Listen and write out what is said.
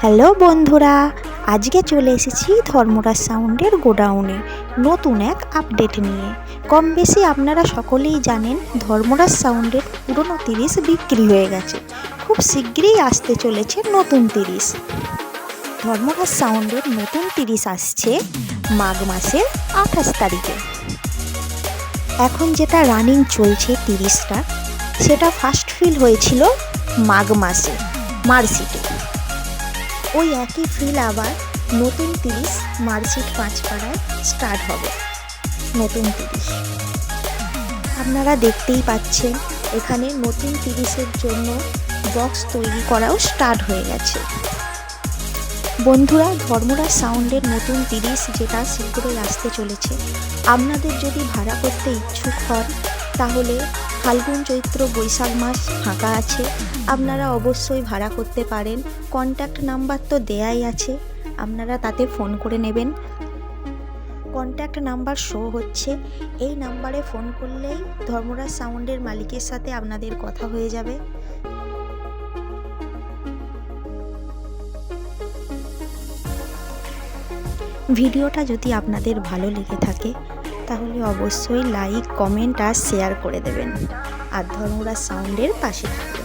Hello বন্ধুরা, আজকে চলে এসেছি ধর্মরাজ সাউন্ডের গোডাউনে নতুন এক আপডেট নিয়ে। কম বেশি আপনারা সকলেই জানেন ধর্মরাজ সাউন্ডের পুরনো 30 বিক্রি হয়ে গেছে। খুব শীঘ্রই আসতে চলেছে নতুন 30। ধর্মরাজ সাউন্ডের নতুন 30 আসছে মাঘ মাসের 28 তারিখে। এখন যেটা রানিং চলছে 30টা, সেটা ফার্স্ট ফিল হয়েছিল মাঘ মাসে মার্চিটে। ওই একই ফিল আবার নতুন 30 মার্চিট পাঁচপাড়ায় স্টার্ট হবে। নতুন 30 আপনারা দেখতেই পাচ্ছেন, এখানে নতুন 30-এর জন্য বক্স তৈরি করাও স্টার্ট হয়ে গেছে। বন্ধুরা, ধর্মরাজ সাউন্ডের নতুন 30 যেটা শীঘ্রই আসতে চলেছে, আপনাদের যদি ভাড়া করতে ইচ্ছুক হন তাহলে ফাল্গুন চৈত্র বৈশাখ মাস ফাঁকা আছে, আপনারা অবশ্যই ভাড়া করতে পারেন। কন্ট্যাক্ট নাম্বার তো দেয়াই আছে, আপনারা তাতে ফোন করে নেবেন। কন্ট্যাক্ট নাম্বার শো হচ্ছে, এই নাম্বারে ফোন করলেই ধর্মরাজ সাউন্ডের মালিকের সাথে আপনাদের কথা হয়ে যাবে। ভিডিওটা যদি আপনাদের ভালো লেগে থাকে তাহলে অবশ্যই লাইক, কমেন্ট আর শেয়ার করে দেবেন, আর ধর্মরাজ সাউন্ডের পাশে থাকবেন।